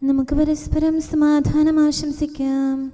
നമുക്ക് പരസ്പരം സമാധാനം ആശംസിക്കാം.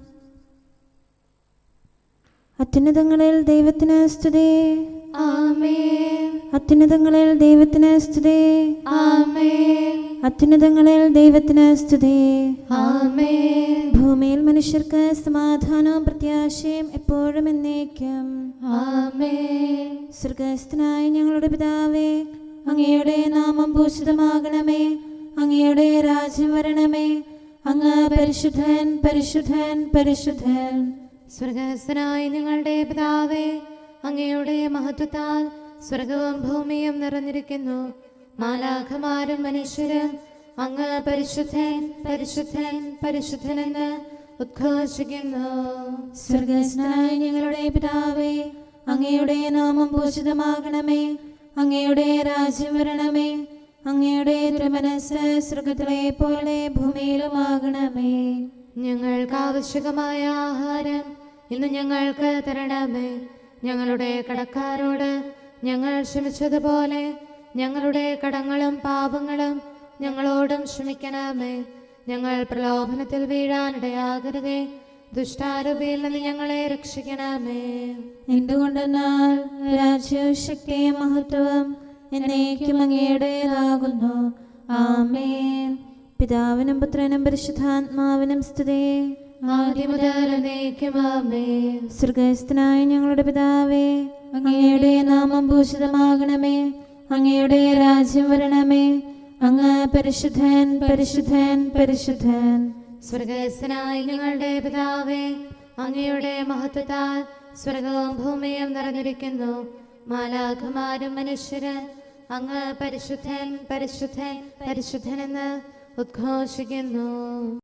അത്യുന്നതങ്ങളിൽ ദൈവത്തിന് സ്തുതി. ആമേൻ. അത്യുന്നതങ്ങളിൽ ദൈവത്തിന് സ്തുതി. ആമേൻ. അത്യുന്നതങ്ങളിൽ ദൈവത്തിന് സ്തുതി. ആമേൻ. ഭൂമിയിൽ മനുഷ്യർക്ക് സമാധാനവും പ്രത്യാശയും എപ്പോഴും എന്നേക്കും. ആമേൻ. സ്വർഗ്ഗസ്ഥനായ ഞങ്ങളുടെ പിതാവേ, അങ്ങയുടെ നാമം പൂജിതമാകണമേ. അങ്ങയുടെ രാജ്യം വരണമേ. അങ്ങ് പരിശുദ്ധൻ, പരിശുദ്ധൻ, പരിശുദ്ധൻ. സ്വർഗ്ഗസ്ഥനായ ഞങ്ങളുടെ പിതാവേ, അങ്ങയുടെ മഹത്വത്താൽ സ്വർഗവും ഭൂമിയും നിറഞ്ഞിരിക്കുന്നു. മാലാഖമാരും മനുഷ്യരും അങ്ങ് പരിശുദ്ധൻ, പരിശുദ്ധൻ, പരിശുദ്ധനെന്ന് ഉദ്ഘോഷിക്കുന്നു. സ്വർഗ്ഗസ്ഥനായ ഞങ്ങളുടെ പിതാവേ, അങ്ങയുടെ നാമം പൂജിതമാകണമേ. അങ്ങയുടെ രാജ്യം വരണമേ. അങ്ങയുടെ തിരുമനസ്സ് സ്വർഗ്ഗത്തിലെ പോലെ ഭൂമിയിലുമാകണമേ. ഞങ്ങൾക്ക് ആവശ്യമായ ആഹാരം ഇന്ന് ഞങ്ങൾക്ക് തരണമേ. ഞങ്ങളുടെ കടക്കാരോട് ഞങ്ങൾ ക്ഷമിച്ചതുപോലെ ഞങ്ങളുടെ കടങ്ങളും പാപങ്ങളും ഞങ്ങളോടും ക്ഷമിക്കണമേ. ഞങ്ങൾ പ്രലോഭനത്തിൽ വീഴാനിടയാകരുതേ. ദുഷ്ടാരൂപിയിൽ നിന്ന് ഞങ്ങളെ രക്ഷിക്കണമേ. എന്തുകൊണ്ടെന്നാൽ രാജ്യവും ശക്തിയും മഹത്വവും എന്നേക്കും അങ്ങയുടേതാകുന്നു. ആമേൻ. പിതാവിനും പുത്രനും പരിശുദ്ധാത്മാവിനും സ്തുതി. ആദ്യം മുതൽ എന്നേക്കും ആമേൻ. സ്വർഗ്ഗസ്ഥനായ ഞങ്ങളുടെ പിതാവേ, അങ്ങയുടെ നാമം പൂജിതമാകണമേ. അങ്ങയുടെ രാജ്യം വരണമേ. അങ്ങ് പരിശുദ്ധൻ, പരിശുദ്ധൻ, പരിശുദ്ധൻ. സ്വർഗ്ഗസ്ഥനായ ഞങ്ങളുടെ പിതാവേ, അങ്ങയുടെ മഹത്വത്താൽ സ്വർഗവും ഭൂമിയും നിറഞ്ഞിരിക്കുന്നു. മാലാഖമാരും മനുഷ്യരും അങ്ങ് പരിശുദ്ധൻ, പരിശുദ്ധൻ, പരിശുദ്ധനെന്ന് ഉദ്ഘോഷിക്കുന്നു.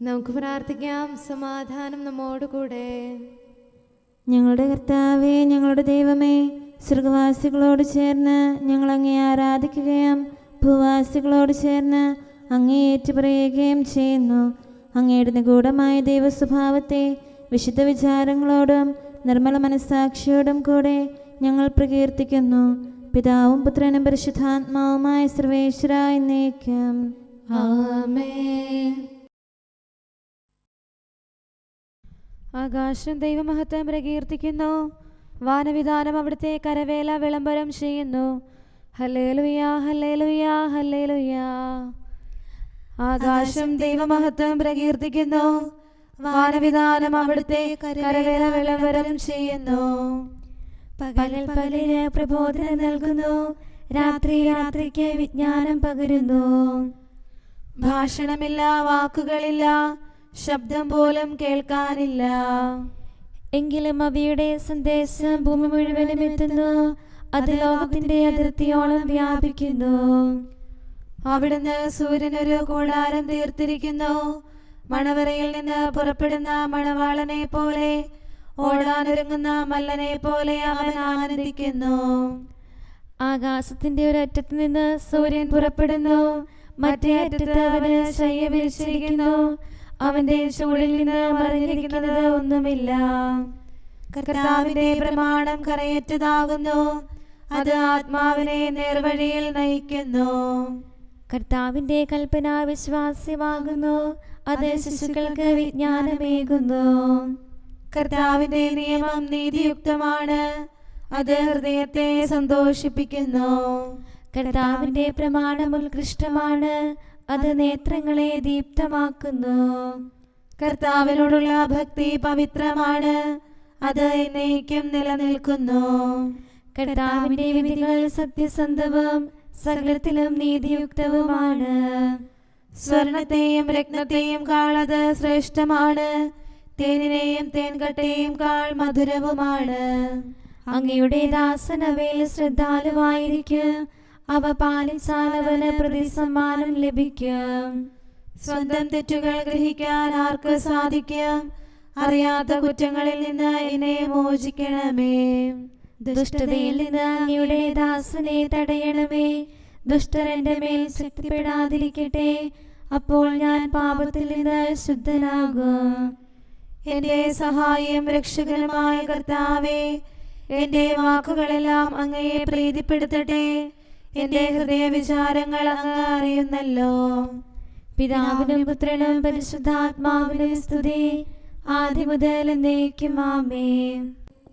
നമുക്ക് പ്രാർത്ഥിക്കാം. സമാധാനം നമ്മോടുകൂടെ. ഞങ്ങളുടെ കർത്താവേ, ഞങ്ങളുടെ ദൈവമേ, സ്വർഗവാസികളോട് ചേർന്ന് ഞങ്ങൾ അങ്ങേ ആരാധിക്കുകയും ഭൂവാസികളോട് ചേർന്ന് അങ്ങേ ഏറ്റുപറയുകയും ചെയ്യുന്നു. അങ്ങയുടെ നിഗൂഢമായ ദൈവസ്വഭാവത്തെ വിശുദ്ധ വിചാരങ്ങളോടും നിർമ്മല മനസ്സാക്ഷിയോടും കൂടെ ഞങ്ങൾ പ്രകീർത്തിക്കുന്നു. പിതാവും പുത്രനും പരിശുദ്ധാത്മാവുമായ സർവേശ്വര എന്നേക്കും. ആമേൻ. ആകാശം ദൈവമഹത്വം പ്രകീർത്തിക്കുന്നു. വാനവിധാനം അവിടുത്തെ കരവേല വിളംബരം ചെയ്യുന്നു. ഹല്ലേലൂയ, ഹല്ലേലൂയ, ഹല്ലേലൂയ. ആകാശം ദൈവമഹത്വം പ്രകീർത്തിക്കുന്നു. വാനവിധാനം അവിടുത്തെ കരവേല വിളംബരം ചെയ്യുന്നു. പകൽ പകലിന് പ്രബോധനം നൽകുന്നു. രാത്രി രാത്രിക്ക് വിജ്ഞാനം പകരുന്നു. ഭാഷണമില്ല, വാക്കുകളില്ല, ശബ്ദം പോലും കേൾക്കാനില്ല. എങ്കിലും അവയുടെ സന്ദേശം ഭൂമി മുഴുവനും എത്തുന്നു. അത് ലോകത്തിന്റെ അതിർത്തിയോളം വ്യാപിക്കുന്നു. അവിടുന്ന് സൂര്യനൊരു കൂടാരം തീർത്തിരിക്കുന്നു. മണവറയിൽ നിന്ന് പുറപ്പെടുന്ന മണവാളനെ പോലെ, ഓടാനൊരുങ്ങുന്ന മല്ലനെ പോലെ അവൻ ആനന്ദിക്കുന്നു. ആകാശത്തിന്റെ ഒരറ്റത്ത് നിന്ന് സൂര്യൻ പുറപ്പെടുന്നു. മറ്റേ അറ്റത്ത് അവന് ശയ്യ വിരിച്ചിരിക്കുന്നു. അവന്റെ ചൂടിൽ നിന്ന് മറിഞ്ഞിരിക്കുന്നത് ഒന്നുമില്ല. കർത്താവിന്റെ പ്രമാണം കറയറ്റതാകുന്നു. അത് ആത്മാവിനെ നേർവഴിയിൽ നയിക്കുന്നു. കർത്താവിന്റെ കൽപ്പന വിശ്വാസ്യമാകുന്നു. അത് ശിശുക്കൾക്ക് വിജ്ഞാനമേകുന്നു. കർത്താവിന്റെ നിയമം നീതിയുക്തമാണ്. അത് ഹൃദയത്തെ സന്തോഷിപ്പിക്കുന്നു. കർത്താവിന്റെ പ്രമാണം ഉത്കൃഷ്ടമാണ്. അത് നേത്രങ്ങളെ ദീപ്തമാക്കുന്നു. കർത്താവിനോടുള്ള ഭക്തി പവിത്രമാണ്. അത് എന്നേക്കും നിലനിൽക്കുന്നു. കർത്താവിന്റെ വിധികൾ സത്യസന്ധവും സകലത്തിലും നീതിയുക്തവുമാണ്. സ്വർണത്തെയും രത്നത്തെയും കാളത് ശ്രേഷ്ഠമാണ്. തേനിനെയും തേൻകട്ടയും കാൾ മധുരവുമാണ്. അങ്ങയുടെ ദാസൻ അവയിൽ ശ്രദ്ധാലുവായിരിക്കും. അവ പാലിച്ചാൽ അവന് പ്രതിസമ്മാനം ലഭിക്കും. സ്വന്തം തെറ്റുകൾ ഗ്രഹിക്കാൻ ആർക്ക് സാധിക്കും? അറിയാത്ത കുറ്റങ്ങളിൽ നിന്ന് എന്നെ മോചിക്കണമേ. ദുഷ്ടതയിൽ നിന്ന് അങ്ങയുടെ ദാസനെ തടയണമേ. ദുഷ്ടർ എന്റെ മേൽ ശക്തിപ്പെടാതിരിക്കട്ടെ. അപ്പോൾ ഞാൻ പാപത്തിൽ നിന്ന് ശുദ്ധനാകും. എന്റെ സഹായം രക്ഷകനുമായ കർത്താവേ, എന്റെ വാക്കുകളെല്ലാം അങ്ങയെ പ്രീതിപ്പെടുത്തട്ടെ. എന്റെ ഹൃദയ വിചാരങ്ങൾ അങ്ങ് അറിയുന്നല്ലോ. പിതാവിനും പുത്രനും പരിശുദ്ധാത്മാവിനും സ്തുതി, ആദ്യം മുതൽ എന്നേക്കും ആമേൻ.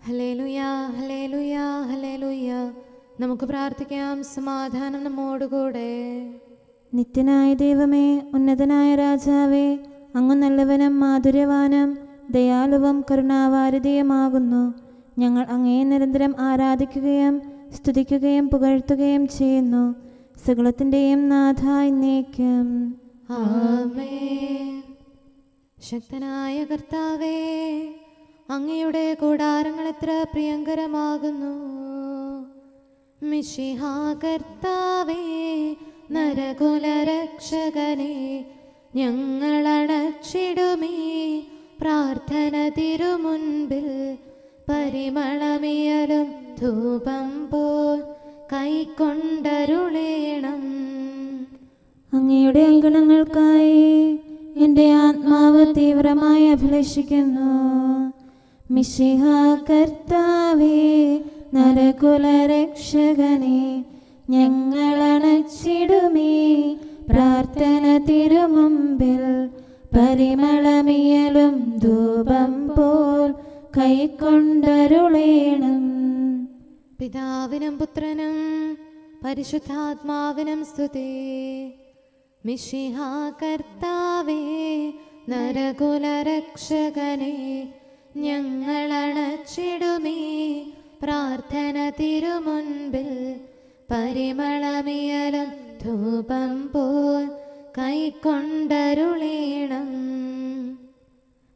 ഹല്ലേലൂയ, ഹല്ലേലൂയ, ഹല്ലേലൂയ. നമുക്ക് പ്രാർത്ഥിക്കാം. സമാധാനം നമ്മോടുകൂടെ. നിത്യനായ ദൈവമേ, ഉന്നതനായ രാജാവേ, അങ്ങ് നല്ലവനും മാധുര്യവാനും ദയാലുവും കരുണാവാരിധിയുമാകുന്നു. ഞങ്ങൾ അങ്ങയെ നിരന്തരം ആരാധിക്കുകയും സ്തുതിക്കുകയും പുകഴ്ത്തുകയും ചെയ്യുന്നു. സകലത്തിൻ്റെയും നാഥ എന്നേക്കും ആമേൻ. ശക്തനായ കർത്താവേ, അങ്ങയുടെ കൂടാരങ്ങൾ എത്ര പ്രിയങ്കരമാകുന്നു. മിശിഹാ കർത്താവേ, നരകുലരക്ഷകനെ, ഞങ്ങളണച്ചിടുമീ പ്രാർത്ഥന തിരുമുൻപിൽ. പരിമളമിയലും ധൂപം പോൽ കൈക്കൊണ്ടരുളേണം. അങ്ങയുടെ അങ്കണങ്ങൾക്കായി എൻ്റെ ആത്മാവ് തീവ്രമായി അഭിലഷിക്കുന്നു. മിശിഹാ കർത്താവേ, നരകുലരക്ഷകനെ, ഞങ്ങളണച്ചിടുമീ പ്രാർത്ഥന തിരുമുമ്പിൽ. പരിമളമിയലും ധൂപം പോൽ കൈക്കൊണ്ടരുളേണം. പിതാവിനും പുത്രനും പരിശുദ്ധാത്മാവിനും സ്തുതി. മിശിഹാ കർത്താവേ, നരകുലരക്ഷകനെ, ഞങ്ങളണച്ചിടുമീ പ്രാർത്ഥന തിരുമുൻപിൽ. പരിമളമിയലും ധൂപം പോൽ കൈക്കൊണ്ടരുളേണം.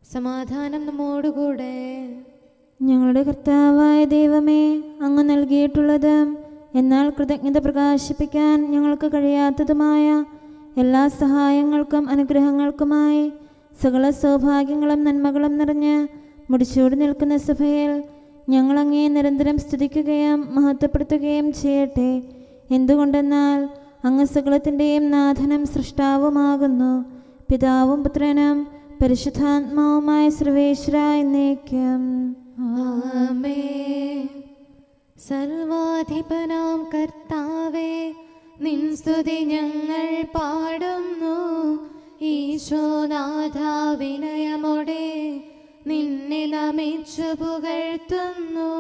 സമാധാനം നമ്മോടുകൂടെ. ഞങ്ങളുടെ കർത്താവായ ദൈവമേ, അങ്ങ് നൽകിയിട്ടുള്ളതും എന്നാൽ കൃതജ്ഞത പ്രകാശിപ്പിക്കാൻ ഞങ്ങൾക്ക് കഴിയാത്തതുമായ എല്ലാ സഹായങ്ങൾക്കും അനുഗ്രഹങ്ങൾക്കുമായി സകല സൗഭാഗ്യങ്ങളും നന്മകളും നിറഞ്ഞ് മുടിച്ചൂടി നിൽക്കുന്ന സഭയിൽ ഞങ്ങൾ അങ്ങയെ നിരന്തരം സ്തുതിക്കുകയും മഹത്വപ്പെടുത്തുകയും ചെയ്യട്ടെ. എന്തുകൊണ്ടെന്നാൽ അങ്ങ് സകലത്തിൻ്റെയും നാഥനും സൃഷ്ടാവുമാകുന്നു. പിതാവും പുത്രനും പരിശുദ്ധാത്മാവുമായ സർവേശ്വര എന്നേക്കും ആമേൻ. സർവാധിപനാം കർത്താവേ, നിൻ സ്തുതി ഞങ്ങൾ പാടുന്നു. ഈശോനാഥ, വിനയമോടെ നിന്നെ നമിച്ചു പുകഴ്ത്തുന്നു.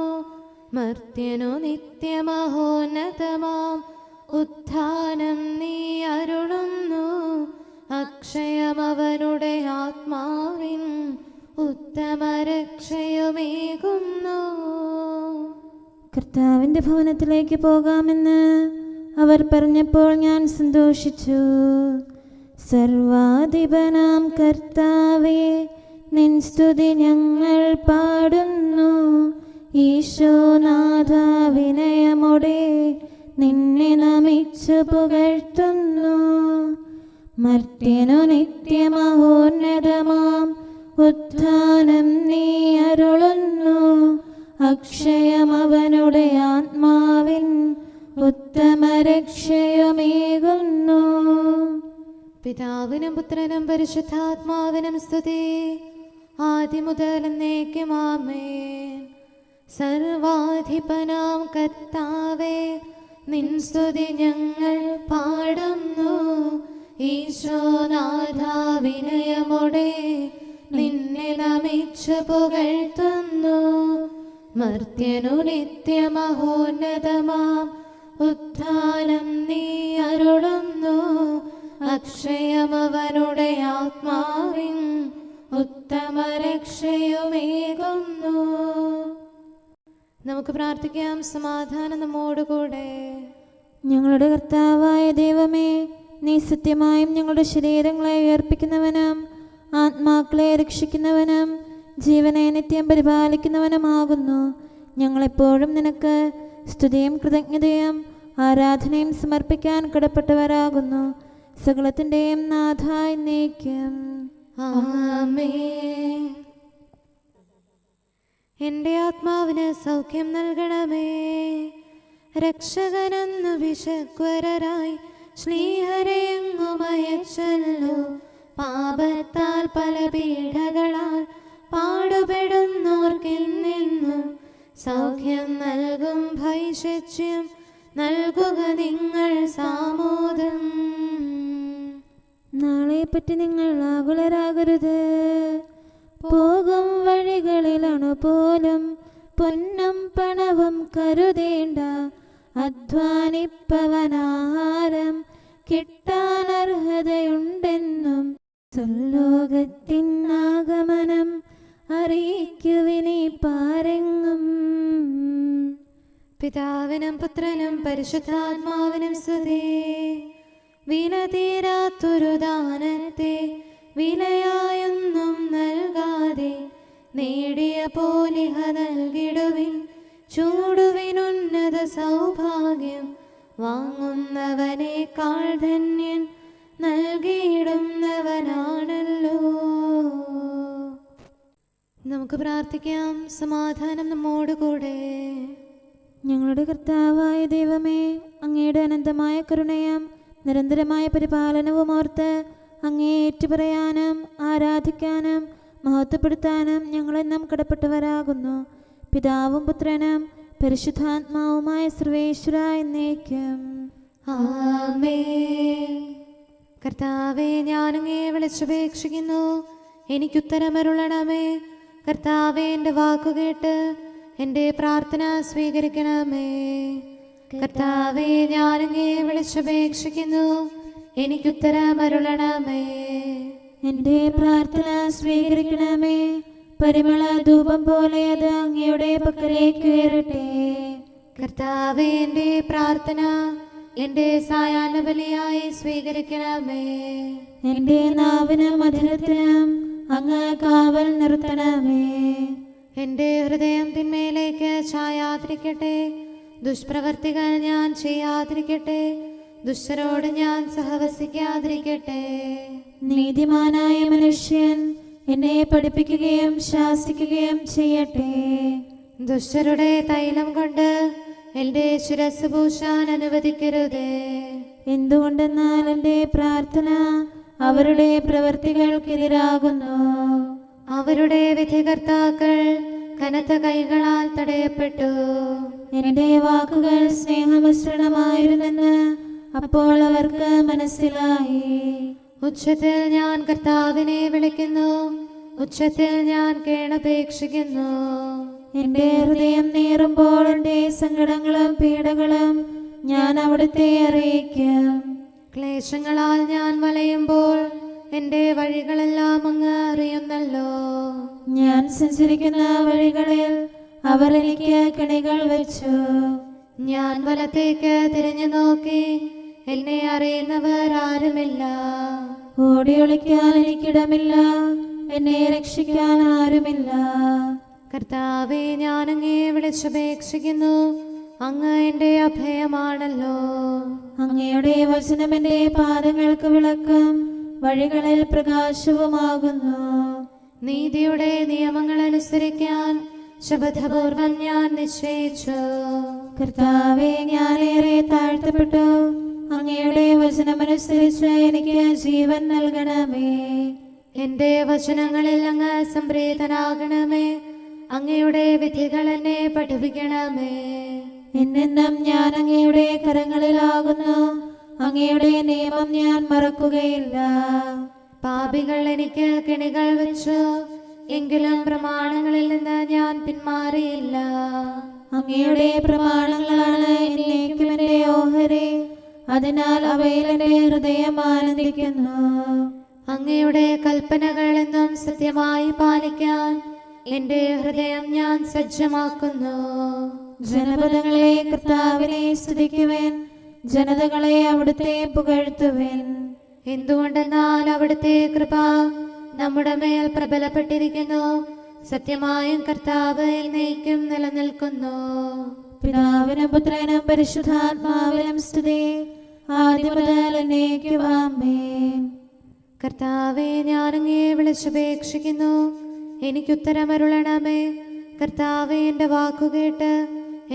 മർത്യനു നിത്യമഹോന്നതമാം ഉത്ഥാനം നീ അരുളുന്നു. അക്ഷയമവനുടെ ആത്മാവിൻ ഉത്തമരക്ഷയുമേകുന്നു. കർത്താവിൻ്റെ ഭവനത്തിലേക്ക് പോകാമെന്ന് അവർ പറഞ്ഞപ്പോൾ ഞാൻ സന്തോഷിച്ചു. സർവാധിപനാം കർത്താവേ, നിൻ സ്തുതി ഞങ്ങൾ പാടുന്നു. ഈശോനാഥ, വിനയമോടെ നിന്നെ നമിച്ചു പുകഴ്ത്തുന്നു. മർത്യനു നിത്യമഹോന്നതമാം ഉത്ഥാനം നീ അരുളുന്നു. അക്ഷയമവനുടെ ആത്മാവിൻ ഉത്തമരക്ഷയുമേകുന്നു. പിതാവിനും പുത്രനും പരിശുദ്ധാത്മാവിനും സ്തുതി, ആദ്യം മുതൽ എന്നേക്കും ആമേൻ. സർവാധിപനാം കർത്താവേ, നിൻ സ്തുതി ഞങ്ങൾ പാടുന്നു. ഈശോനാഥ, വിനയമോടെ നിന്നെ നമിച്ചു പുകഴ്ത്തുന്നു. മർത്യനു നിത്യമഹോന്നതമാം ഉത്ഥാനം നീ അരുളുന്നു. അക്ഷയമവനുടെ ആത്മാവിൻ ഉത്തമരക്ഷയുമേകുന്നു. നമുക്ക് പ്രാർത്ഥിക്കാം. സമാധാനം നമ്മോടുകൂടെ. ഞങ്ങളുടെ കർത്താവായ ദൈവമേ, നീ സത്യമായും ഞങ്ങളുടെ ശരീരങ്ങളെ ഉയർപ്പിക്കുന്നവനും ആത്മാക്കളെ രക്ഷിക്കുന്നവനും ജീവനെ നിത്യം പരിപാലിക്കുന്നവനുമാകുന്നു. ഞങ്ങളെപ്പോഴും നിനക്ക് സ്തുതിയും കൃതജ്ഞതയും ആരാധനയും സമർപ്പിക്കാൻ കടപ്പെട്ടവരാകുന്നു. സകലത്തിൻ്റെയും നാഥ എന്നേക്കും ആമേൻ. എൻ്റെ ആത്മാവിന് സൗഖ്യം നൽകണമേ. രക്ഷകനെന്നു വിശക്വരരായി ശ്ലീഹരെങ്ങുമയച്ചല്ലോ. പാപത്താൽ പല പീഡകളാൽ പാടുപെടുന്നോർക്കെന്നെന്നും സൗഖ്യം നൽകും ഭൈഷജ്യം നൽകുക നിങ്ങൾ സാമോദം. നാളെ അവയെപ്പറ്റി നിങ്ങൾ ആകുലരാകരുത്. പോകും വഴികളിലാണ് പോലും പൊന്നും പണവും കരുതേണ്ട. അധ്വാനിപ്പവനാഹാരം കിട്ടാൻ അർഹതയുണ്ടെന്നും സ്വർലോകത്തിനാഗമനം അറിയിക്കുവിനി പാരെങ്ങും. പിതാവിനും പുത്രനും പരിശുദ്ധാത്മാവിനും സ്തുതി. വില തീരാത്തൊരു ദാനത്തെ വിലയായൊന്നും നൽകാതെ നേടിയ പോലിഹ നൽകിടുവിൻ. ചൂടുവിനുന്നത സൗഭാഗ്യം വാങ്ങുന്നവനേക്കാൾ ധന്യൻ നൽകിയിടുന്നവനാണല്ലോ. നമുക്ക് പ്രാർത്ഥിക്കാം. സമാധാനം നമ്മോടുകൂടെ. ഞങ്ങളുടെ കർത്താവായ ദൈവമേ, അങ്ങയുടെ അനന്തമായ കരുണയും നിരന്തരമായ പരിപാലനവും ഓർത്ത് അങ്ങേ ഏറ്റുപറയാനും ആരാധിക്കാനും മഹത്വപ്പെടുത്താനും ഞങ്ങളെന്നും കടപ്പെട്ടവരാകുന്നു. പിതാവും പുത്രനും പരിശുദ്ധാത്മാവുമായ സർവേശ്വര എന്നേക്കും ആമേൻ. കർത്താവേ, ഞാനങ്ങേ വിളിച്ചപേക്ഷിക്കുന്നു, എനിക്കുത്തരമരുളണമേ. കർത്താവേ, എൻ്റെ വാക്കുകേട്ട് എൻ്റെ പ്രാർത്ഥന സ്വീകരിക്കണമേ. കർത്താവേ, ഞാനങ്ങേ വിളിച്ചപേക്ഷിക്കുന്നു, എനിക്കുത്തരമരുളണമേ. എൻ്റെ പ്രാർത്ഥന സ്വീകരിക്കണമേ. പരിമള ധൂപം പോലെ അത് അങ്ങയുടെ പക്കലേക്ക് ഉയരട്ടെ. കർത്താവേ, എൻ്റെ പ്രാർത്ഥന എൻ്റെ സായാഹ്ന ബലിയായി സ്വീകരിക്കണമേ. എൻ്റെ നാവിനും മധുരത്തിനും അങ്ങ് കാവൽ നിർത്തണമേ. എൻ്റെ ഹൃദയം തിന്മയിലേക്ക് ചായാതിരിക്കട്ടെ. ദുഷ്പ്രവർത്തികൾ ഞാൻ ചെയ്യാതിരിക്കട്ടെ. ദുഷ്ടരോട് ഞാൻ സഹവസിക്കാതിരിക്കട്ടെ. നീതിമാനായ മനുഷ്യൻ എന്നെ പഠിപ്പിക്കുകയും ശാസിക്കുകയും ചെയ്യട്ടെ. ദുഷ്ടരുടെ തൈലം കൊണ്ട് എൻ്റെ ശിരസ് പൂശാൻ അനുവദിക്കരുതേ. എന്തുകൊണ്ടെന്നാൽ എൻ്റെ പ്രാർത്ഥന അവരുടെ പ്രവൃത്തികൾക്കെതിരാകുന്നു. അവരുടെ വിധികർത്താക്കൾ കനത്ത കൈകളാൽ തടയപ്പെട്ടു. എൻ്റെ വാക്കുകൾ സ്നേഹമിശ്രണമായിരുന്നെന്ന് അപ്പോൾ അവർക്ക് മനസ്സിലായി. ഉച്ചത്തിൽ ഞാൻ കർത്താവിനെ വിളിക്കുന്നു, ഉച്ചത്തിൽ ഞാൻ കേണപേക്ഷിക്കുന്നു. എൻ്റെ ഹൃദയം നീറുമ്പോൾ എൻ്റെ സങ്കടങ്ങളും പീഡകളും ഞാൻ അവിടുത്തെ അറിയിക്കും. ക്ലേശങ്ങളാൽ ഞാൻ വലയുമ്പോൾ എൻ്റെ വഴികളെല്ലാം അങ്ങ് അറിയുന്നല്ലോ. ഞാൻ സഞ്ചരിക്കുന്ന വഴികളിൽ അവർ എനിക്ക് കെണികൾ വെച്ചു. ഞാൻ വലത്തേക്ക് തിരിഞ്ഞു നോക്കി, എന്നെ അറിയുന്നവർ ആരുമില്ല. ഓടിയൊളിക്കാൻ എനിക്കിടമില്ല, എന്നെ രക്ഷിക്കാൻ ആരുമില്ല. കർത്താവേ, ഞാനങ്ങേ വിളിച്ചപേക്ഷിക്കുന്നു, അങ്ങ് എൻ്റെ അഭയമാണല്ലോ. അങ്ങയുടെ വചനം എൻ്റെ പാദങ്ങൾക്ക് വിളക്കും വഴികളിൽ പ്രകാശവുമാകുന്നു. നീതിയുടെ നിയമങ്ങൾ അനുസരിക്കാൻ ശപഥപൂർവം ഞാൻ നിശ്ചയിച്ചു. കർത്താവേ, ഞാനേറെ താഴ്ത്തപ്പെട്ടു. അങ്ങയുടെ വചനമനുസരിച്ച് എനിക്ക് ജീവൻ നൽകണമേ. എൻ്റെ വചനങ്ങളിൽ അങ്ങ് സംപ്രീതനാകണമേ. അങ്ങയുടെ വിധികൾ എന്നെ പഠിപ്പിക്കണമേ. എന്നെന്നും ഞാൻ അങ്ങയുടെ കരങ്ങളിലാകുന്നു. അങ്ങയുടെ നിയമം ഞാൻ മറക്കുകയില്ല. പാപികൾ എനിക്ക് കെണികൾ വെച്ചു, എങ്കിലും പ്രമാണങ്ങളിൽ നിന്ന് ഞാൻ പിന്മാറിയില്ല. അങ്ങയുടെ പ്രമാണങ്ങളാണ് എന്നേക്കും എൻ്റെ ഓഹരി. അതിനാൽ അവയിൽ എൻ്റെ ഹൃദയം ആനന്ദിക്കുന്നു. അങ്ങയുടെ കൽപ്പനകൾ എന്നും സത്യമായി പാലിക്കാൻ എൻ്റെ ഹൃദയം ഞാൻ സജ്ജമാക്കുന്നു. ജനപദങ്ങളെ കർത്താവിനെ സ്തുതിക്കുവിൻ, ജനതകളെ അവിടുത്തെ പുകഴ്ത്തുവിൻ. എന്തുകൊണ്ടെന്നാൽ അവിടുത്തെ കൃപ നമ്മുടെ മേൽ പ്രബലപ്പെട്ടിരിക്കുന്നു. സത്യമായും കർത്താവ് എന്നേക്കും നിലനിൽക്കുന്നു. പിതാവിനും പുത്രനും പരിശുദ്ധാത്മാവിനും സ്തുതി, ആദ്യം മുതൽ എന്നേക്കും ആമേൻ. കർത്താവേ, ഞാനങ്ങേ വിളിച്ചപേക്ഷിക്കുന്നു, എനിക്കുത്തരമരുളണമേ. കർത്താവേ, എൻ്റെ വാക്കുകേട്ട്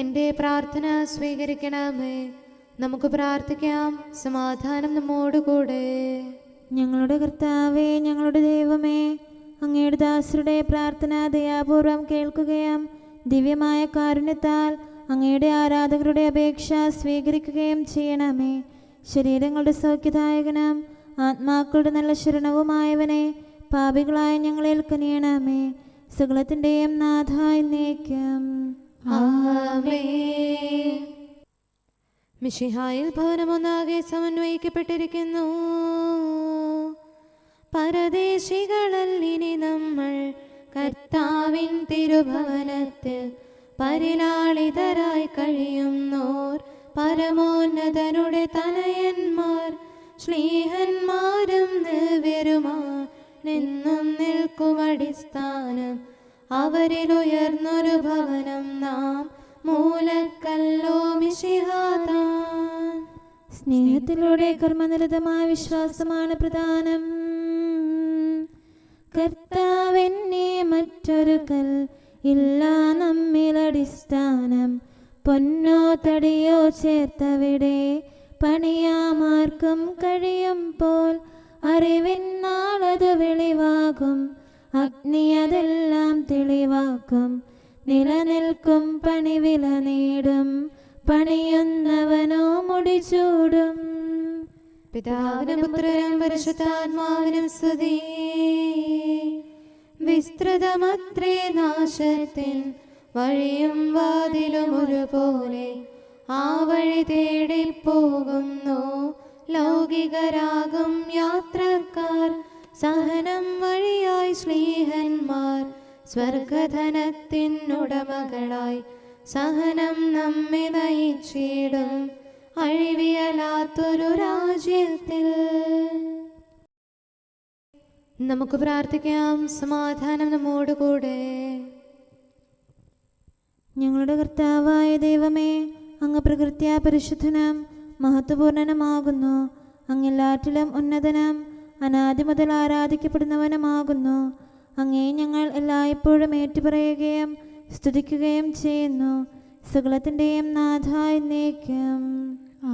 എൻ്റെ പ്രാർത്ഥന സ്വീകരിക്കണമേ. നമുക്ക് പ്രാർത്ഥിക്കാം. സമാധാനം നമ്മോടുകൂടെ. ഞങ്ങളുടെ കർത്താവേ, ഞങ്ങളുടെ ദൈവമേ, അങ്ങയുടെ ദാസരുടെ പ്രാർത്ഥന ദയാപൂർവം കേൾക്കുകയും ദിവ്യമായ കാരുണ്യത്താൽ അങ്ങയുടെ ആരാധകരുടെ അപേക്ഷ സ്വീകരിക്കുകയും ചെയ്യണമേ. ശരീരങ്ങളുടെ സൗഖ്യദായകനും ആത്മാക്കളുടെ നല്ല ശരണവുമായവനെ, പാപികളായ ഞങ്ങളിൽ കനിയണമേ. സകലത്തിൻ്റെയും നാഥ എന്നേക്കും. ആമേൻ. മിശിഹായിൽ ഭവനമൊന്നാകെ സമന്വയിക്കപ്പെട്ടിരിക്കുന്നു. പരദേശികളല്ലിനി നമ്മൾ കർത്താവിൻ തിരുഭവനത്തിൽ പരിലാളിതരായി കഴിയുന്നോർ പരമോന്നതനുടെ തനയന്മാർ ശ്ലീഹന്മാരും ദിവ്യരുമാണെന്നും നിൽക്കുമടിസ്ഥാനം അവരിലുയർന്നൊരു ഭവനം നാം മൂലക്കല്ലോ മിശിഹാതാൻ. സ്നേഹത്തിലൂടെ കർമ്മനിരതമായ വിശ്വാസമാണ് പ്രധാനം. കർത്താവെന്നെ മറ്റൊരു കൽ ഇല്ല നമ്മിലടിസ്ഥാനം, പൊന്നോ തടിയോ ചേർത്തവിടെ പണിയാമാർക്കും കഴിയും പോൽ. അറിവിന്നാളത് വെളിവാകും, അഗ്നി അതെല്ലാം തെളിവാക്കും. നിലനിൽക്കും പണി വില നേടും, പണിയുന്നവനോ മുടിചൂടും. പിതാവിനും പുത്രനും പരിശുദ്ധാത്മാവിനും സ്തുതി. വിസ്തൃതമത്രേ നാശത്തിൻ വഴിയും വാതിലും ഒരുപോലെ, ആ വഴി തേടിപ്പോകുന്നു ലൗകികരാകും യാത്രക്കാർ. സഹനം വഴിയായി ശ്ലീഹന്മാർ സ്വർഗധനത്തിനുടമകളായി സഹനം നമ്മെ നയിച്ചിടും അഴിവിയലാത്തൊരു രാജ്യത്തിൽ. നമുക്ക് പ്രാർത്ഥിക്കാം. സമാധാനം നമ്മോടുകൂടെ. ഞങ്ങളുടെ കർത്താവായ ദൈവമേ, അങ്ങ് പ്രകൃത്യാ പരിശുദ്ധനും മഹത്വപൂർണനുമാകുന്നു. അങ്ങെല്ലാറ്റിലും ഉന്നതനും അനാദി മുതൽ ആരാധിക്കപ്പെടുന്നവനുമാകുന്നു. അങ്ങേ ഞങ്ങൾ എല്ലായ്പ്പോഴും ഏറ്റുപറയുകയും സ്തുതിക്കുകയും ചെയ്യുന്നു. സകലത്തിൻ്റെയും നാഥ എന്നേക്കും.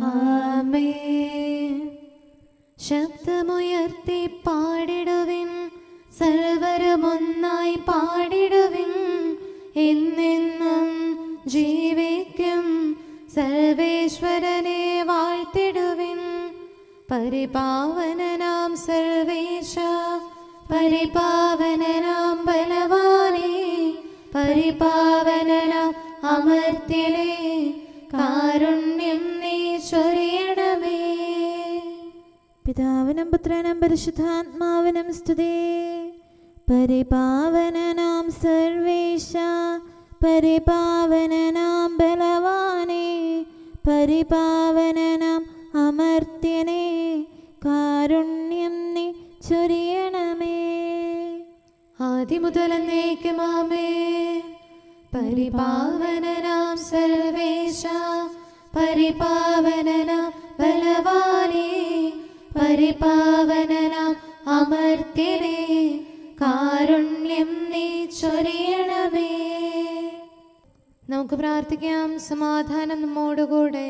ആമേൻ. ശബ്ദമുയർത്തി പാടിടുവിൻ, സർവരുമൊന്നായി പാടിടുവിൻ. എന്നെന്നും ജീവിക്കും സർവേശ്വരനെ വാഴ്ത്തിടുവിൻ. പരിപാവനനാം സർവേശ, പരിപാവനനാം ബലവാനേ, പരിപാവനനാം അമർത്യനേ, കാരുണ്യം നീ ചൊരിയണമേ. പിതാവിനും പുത്രനും പരിശുദ്ധാത്മാവിനും സ്തുതി. പരിപാവനനാം സർവേശ, പരിപാവനനാം ബലവാനേ, പരിപാവനനാം അമർത്യനേ, കാരുണ്യം നീ ചൊരിയണമേ. ആദിമുതൽ എന്നേക്കും ആമേൻ. പരിപാവനനാം സർവേശ, പരിപാവനനാം ബലവാനേ, പരിപാവനനാം അമർത്യനേ, കാരുണ്യം നീ ചൊരിയണമേ. നമുക്ക് പ്രാർത്ഥിക്കാം. സമാധാനം നമ്മോടുകൂടെ.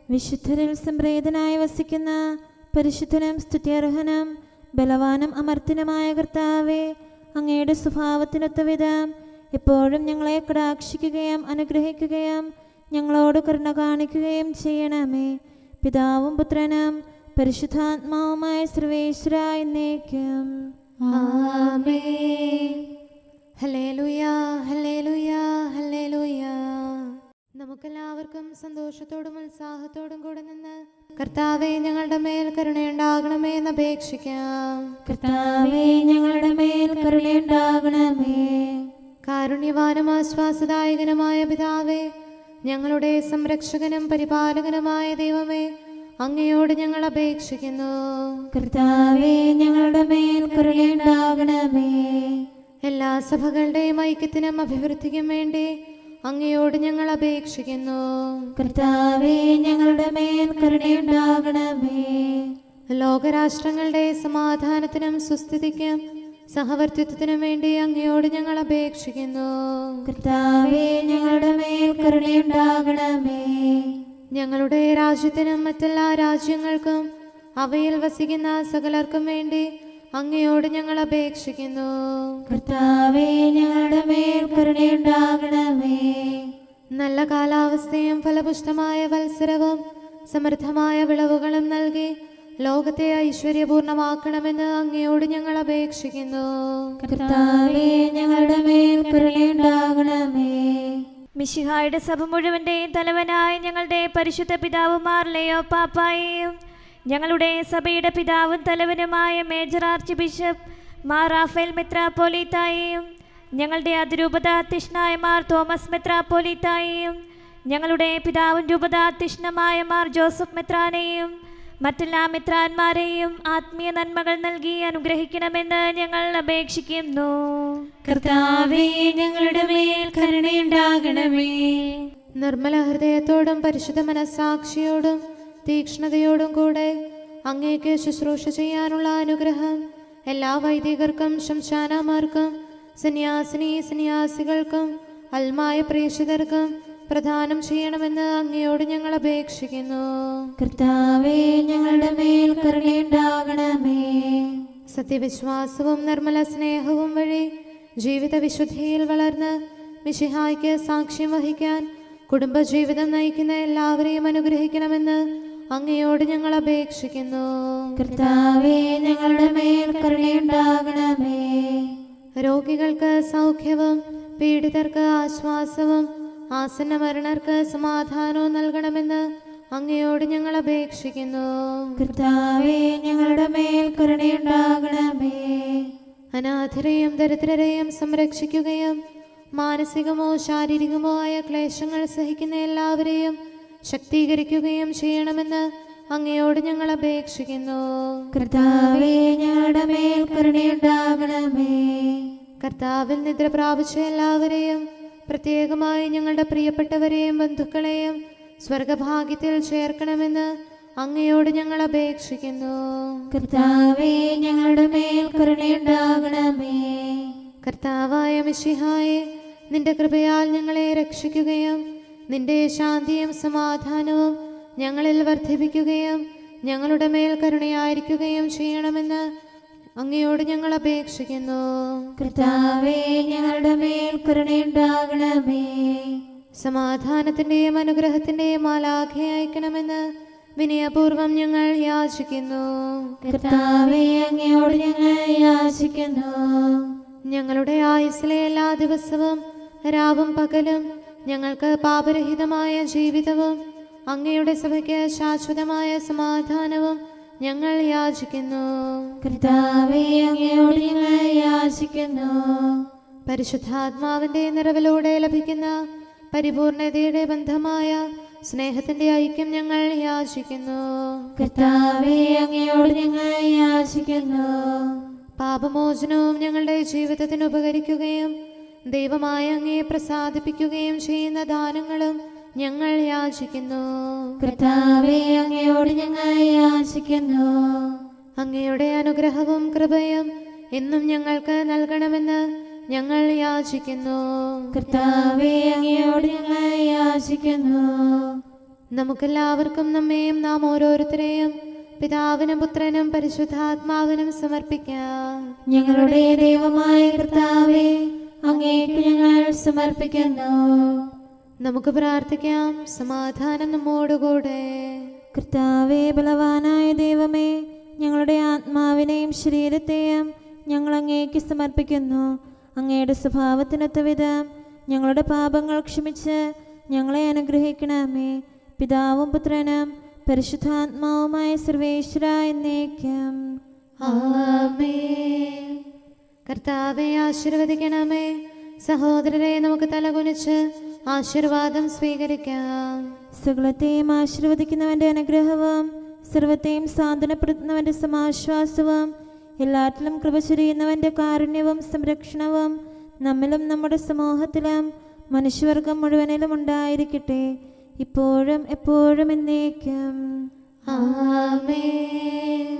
വിശുദ്ധരിൽ സംപ്രേതനായി വസിക്കുന്ന പരിശുദ്ധനും സ്തുത്യർഹനും ബലവാനും അമർത്യനുമായ കർത്താവേ, അങ്ങയുടെ സ്വഭാവത്തിനൊത്ത വിധം എപ്പോഴും ഞങ്ങളെ കടാക്ഷിക്കുകയും അനുഗ്രഹിക്കുകയും ഞങ്ങളോട് കരുണ കാണിക്കുകയും ചെയ്യണമേ. പിതാവും പുത്രനും പരിശുദ്ധാത്മാവുമായ സർവേശ്വര എന്നേക്കും. ആമേൻ. ഹല്ലേലൂയ, ഹല്ലേലൂയ, ഹല്ലേലൂയ. നമുക്കെല്ലാവർക്കും സന്തോഷത്തോടും ഉത്സാഹത്തോടും കൂടെ നിന്ന് കർത്താവേ ഞങ്ങളുടെ മേൽ കരുണയുണ്ടാകണമേ എന്ന് അപേക്ഷിക്കാം. കർത്താവേ ഞങ്ങളുടെ മേൽ കരുണയുണ്ടാകണമേ. കാരുണ്യവാനും ആശ്വാസദായകനുമായ പിതാവേ, ഞങ്ങളുടെ സംരക്ഷകനും പരിപാലകനുമായ ദൈവമേ, അങ്ങയോട് ഞങ്ങൾ അപേക്ഷിക്കുന്നു. കർത്താവേ ഞങ്ങളുടെ മേൽ കരുണയുണ്ടാകണമേ. എല്ലാ സഭകളുടെയും ഐക്യത്തിനും അഭിവൃദ്ധിക്കും വേണ്ടി അങ്ങയോട് ഞങ്ങൾ അപേക്ഷിക്കുന്നു. കർത്താവേ ഞങ്ങളുടെ മേൽ കരുണയുണ്ടാകണമേ. ലോകരാഷ്ട്രങ്ങളുടെ സമാധാനത്തിനും സുസ്ഥിതിക്കും സഹവർത്തിത്വത്തിനും വേണ്ടി അങ്ങയോട് ഞങ്ങൾ അപേക്ഷിക്കുന്നു. കർത്താവേ ഞങ്ങളുടെ മേൽ കരുണയുണ്ടാകണമേ. ഞങ്ങളുടെ രാജ്യത്തിനും മറ്റെല്ലാ രാജ്യങ്ങൾക്കും അവയിൽ വസിക്കുന്ന സകലർക്കും വേണ്ടി അങ്ങയോട് ഞങ്ങൾ അപേക്ഷിക്കുന്നു. കർത്താവേ ഞങ്ങളുടെ മേൽ കരുണയുണ്ടാകണമേ. നല്ല കാലാവസ്ഥയും ഫലപുഷ്ടമായ വത്സരവും സമൃദ്ധമായ വിളവുകളും നൽകി ലോകത്തെ ഐശ്വര്യപൂർണമാക്കണമെന്ന് അങ്ങയോട് ഞങ്ങൾ അപേക്ഷിക്കുന്നു. കർത്താവേ, ഞങ്ങളുടെ മേൽ കരുണയുണ്ടാകണമേ. മിശിഹായുടെ സഭ മുഴുവന്റെയും തലവനായ ഞങ്ങളുടെ പരിശുദ്ധ പിതാവുമാർ ലെയോ പാപ്പായെയും ഞങ്ങളുടെ സഭയുടെ പിതാവും തലവനുമായ മേജർ ആർച്ച് ബിഷപ്പ് മാർ റാഫേൽ മെത്രാപ്പോലീത്തായെയും ഞങ്ങളുടെ അതിരൂപതാധ്യക്ഷനായ മാർ തോമസ് മെത്രാപ്പോലീത്തായെയും ഞങ്ങളുടെ പിതാവും രൂപതാധ്യക്ഷനുമായ മാർ ജോസഫ് മെത്രാനെയും മറ്റെല്ലാ മെത്രാന്മാരെയും ആത്മീയ നന്മകൾ നൽകി അനുഗ്രഹിക്കണമെന്ന് ഞങ്ങൾ അപേക്ഷിക്കുന്നു. കർത്താവേ, ഞങ്ങളുടെ മേൽ കരുണയുണ്ടാകണമേ. നിർമ്മല ഹൃദയത്തോടും പരിശുദ്ധ മനസ്സാക്ഷിയോടും തീക്ഷ്ണതയോടും കൂടെ അങ്ങേക്ക് ശുശ്രൂഷ ചെയ്യാനുള്ള അനുഗ്രഹം എല്ലാ വൈദികർക്കും ശംശാനമാർക്കും സന്യാസികൾക്കും അൽമായ പ്രേക്ഷിതർക്കും പ്രദാനം ചെയ്യണമെന്ന് അങ്ങയോട് ഞങ്ങൾ അപേക്ഷിക്കുന്നു. കർത്താവേ, ഞങ്ങളുടെ മേൽ കരുണയുണ്ടാകണമേ. സത്യവിശ്വാസവും നിർമ്മല സ്നേഹവും വഴി ജീവിത വിശുദ്ധിയിൽ വളർന്ന് മിശിഹായ്ക്ക് സാക്ഷ്യം വഹിക്കാൻ കുടുംബജീവിതം നയിക്കുന്ന എല്ലാവരെയും അനുഗ്രഹിക്കണമെന്ന് അങ്ങയോട് ഞങ്ങൾ അപേക്ഷിക്കുന്നു. കർത്താവേ, ഞങ്ങളുടെ മേൽ കരുണയുണ്ടാകണമേ. രോഗികൾക്ക് സൗഖ്യവും പീഡിതർക്ക് ആശ്വാസവും ആസന്ന മരണർക്ക് സമാധാനവും നൽകണമെന്ന് അങ്ങയോട് ഞങ്ങൾ അപേക്ഷിക്കുന്നു. കർത്താവേ, ഞങ്ങളുടെ മേൽ കരുണയുണ്ടാകണമേ. അനാഥരെയും ദരിദ്രരെയും സംരക്ഷിക്കുകയും മാനസികമോ ശാരീരികമോ ആയ ക്ലേശങ്ങൾ സഹിക്കുന്ന എല്ലാവരെയും ശക്തീകരിക്കുകയും ചെയ്യണമെന്ന് അങ്ങയോട് ഞങ്ങൾ അപേക്ഷിക്കുന്നു. കർത്താവേ, ഞങ്ങളുടെ മേൽ കരുണയുണ്ടാകണമേ. കർത്താവിൽ നിദ്ര പ്രാപിച്ച എല്ലാവരെയും പ്രത്യേകമായി ഞങ്ങളുടെ പ്രിയപ്പെട്ടവരെയും ബന്ധുക്കളെയും സ്വർഗഭാഗ്യത്തിൽ ചേർക്കണമെന്ന് അങ്ങയോട് ഞങ്ങൾ അപേക്ഷിക്കുന്നു. കർത്താവേ, ഞങ്ങളുടെ മേൽ കരുണയുണ്ടാകണമേ. കർത്താവായ മിശിഹായെ, നിന്റെ കൃപയാൽ ഞങ്ങളെ രക്ഷിക്കുകയും നിന്റെ ശാന്തിയും സമാധാനവും ഞങ്ങളിൽ വർദ്ധിപ്പിക്കുകയും ഞങ്ങളുടെ മേൽ കരുണയായിരിക്കുകയും ചെയ്യണമെന്ന് അങ്ങയോട് ഞങ്ങൾ അപേക്ഷിക്കുന്നു. കർത്താവേ, ഞങ്ങളുടെ മേൽ കരുണയുണ്ടാകണമേ. സമാധാനത്തിന്റെയും അനുഗ്രഹത്തിന്റെയും മാലാഖയെ അയക്കണമെന്ന് വിനയപൂർവം ഞങ്ങൾ യാചിക്കുന്നു. കർത്താവേ, അങ്ങയോട് ഞങ്ങൾ യാചിക്കുന്നു. ഞങ്ങളുടെ ആയുസ്സിലെ എല്ലാ ദിവസവും രാവും പകലും ഞങ്ങൾക്ക് പാപരഹിതമായ ജീവിതവും അങ്ങയുടെ സഭയ്ക്ക് ശാശ്വതമായ സമാധാനവും ഞങ്ങൾ യാചിക്കുന്നു. കർത്താവേ, അങ്ങയോട് ഞങ്ങൾ യാചിക്കുന്നു. പരിശുദ്ധാത്മാവിന്റെ നിറവിലൂടെ ലഭിക്കുന്ന പരിപൂർണതയുടെ ബന്ധമായ സ്നേഹത്തിന്റെ ഐക്യം ഞങ്ങൾ യാചിക്കുന്നു. കർത്താവേ, അങ്ങയോട് ഞങ്ങൾ യാചിക്കുന്നു. പാപമോചനവും ഞങ്ങളുടെ ജീവിതത്തിന് ഉപകരിക്കുകയും ദൈവമായ അങ്ങയെ പ്രസാദിപ്പിക്കുകയും ചെയ്യുന്ന ദാനങ്ങളും ഞങ്ങൾ യാചിക്കുന്നു. കർത്താവേ, അങ്ങയോട് ഞങ്ങൾ യാചിക്കുന്നു. അങ്ങയുടെ അനുഗ്രഹവും കൃപയും എന്നും ഞങ്ങൾക്ക് നൽകണമെന്ന് ഞങ്ങൾ യാചിക്കുന്നു. കർത്താവേ, അങ്ങയോട് ഞങ്ങൾ യാചിക്കുന്നു. നമുക്കെല്ലാവർക്കും നമ്മെയും നാം ഓരോരുത്തരെയും പിതാവിനും പുത്രനും പരിശുദ്ധാത്മാവിനും സമർപ്പിക്കാം. ഞങ്ങളുടെ ദൈവമായ കർത്താവേ, അങ്ങേക്ക് ഞങ്ങൾ സമർപ്പിക്കുന്നു. നമുക്ക് പ്രാർത്ഥിക്കാം. സമാധാനം നമ്മോടുകൂടെ. കർത്താവേ, ബലവാനായ ദൈവമേ, ഞങ്ങളുടെ ആത്മാവിനെയും ശരീരത്തെയും ഞങ്ങൾ അങ്ങേക്ക് സമർപ്പിക്കുന്നു. അങ്ങയുടെ സ്വഭാവത്തിനൊത്ത വിധം ഞങ്ങളുടെ പാപങ്ങൾ ക്ഷമിച്ച് ഞങ്ങളെ അനുഗ്രഹിക്കണമേ. പിതാവും പുത്രനും പരിശുദ്ധാത്മാവുമായ സർവേശ്വര എന്നേക്കും ആമേൻ. കർത്താവെ ആശീർവദിക്കണമേ. സഹോദരരെ, നമുക്ക് തലകുനിച്ച് ആശീർവാദം സ്വീകരിക്കാം. സകലത്തെയും ആശീർവദിക്കുന്നവന്റെ അനുഗ്രഹവും സർവത്തെയും സാന്ത്വനപ്പെടുത്തുന്നവന്റെ സമാശ്വാസവും എല്ലാറ്റിലും കൃപ ചൊരിയുന്നവന്റെ കാരുണ്യവും സംരക്ഷണവും നമ്മിലും നമ്മുടെ സമൂഹത്തിലും മനുഷ്യവർഗം മുഴുവനിലും ഉണ്ടായിരിക്കട്ടെ, ഇപ്പോഴും എപ്പോഴും എന്നേക്കും ആമേൻ.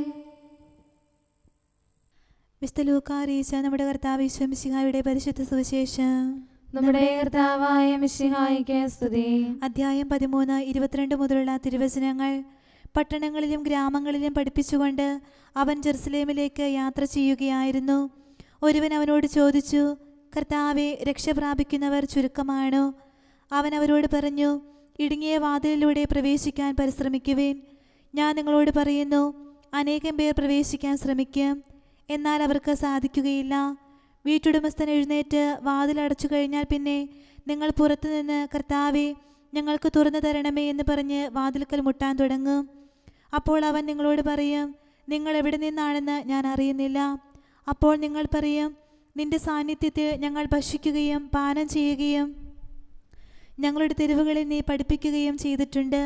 വിശുദ്ധ ലൂക്കാ അറിയിച്ച നമ്മുടെ കർത്താവ് ഈശോ മിശിഹായുടെ പരിശുദ്ധ സുവിശേഷം. നമ്മുടെ കർത്താവായ മിശിഹായിക്ക് സ്തുതി. അധ്യായം 13, 22 മുതലുള്ള തിരുവചനങ്ങൾ. പട്ടണങ്ങളിലും ഗ്രാമങ്ങളിലും പഠിപ്പിച്ചുകൊണ്ട് അവൻ ജെറുസലേമിലേക്ക് യാത്ര ചെയ്യുകയായിരുന്നു. ഒരുവൻ അവനോട് ചോദിച്ചു, കർത്താവെ, രക്ഷ പ്രാപിക്കുന്നവർ ചുരുക്കമാണോ? അവൻ അവരോട് പറഞ്ഞു, ഇടുങ്ങിയ വാതിലിലൂടെ പ്രവേശിക്കാൻ പരിശ്രമിക്കുവേൻ. ഞാൻ നിങ്ങളോട് പറയുന്നു, അനേകം പേർ പ്രവേശിക്കാൻ ശ്രമിക്കും, എന്നാൽ അവർക്ക് സാധിക്കുകയില്ല. വീട്ടുടമസ്ഥൻ എഴുന്നേറ്റ് വാതിലടച്ചു കഴിഞ്ഞാൽ പിന്നെ നിങ്ങൾ പുറത്തുനിന്ന് കർത്താവേ, ഞങ്ങൾക്ക് തുറന്നു തരണമേ എന്ന് പറഞ്ഞ് വാതിൽക്കൽ മുട്ടാൻ തുടങ്ങും. അപ്പോൾ അവൻ നിങ്ങളോട് പറയും, നിങ്ങൾ എവിടെ നിന്നാണെന്ന് ഞാൻ അറിയുന്നില്ല. അപ്പോൾ നിങ്ങൾ പറയും, നിന്റെ സാന്നിധ്യത്തിൽ ഞങ്ങൾ ഭക്ഷിക്കുകയും പാനം ചെയ്യുകയും ഞങ്ങളുടെ തെരുവുകളിൽ നീ പഠിപ്പിക്കുകയും ചെയ്തിട്ടുണ്ട്.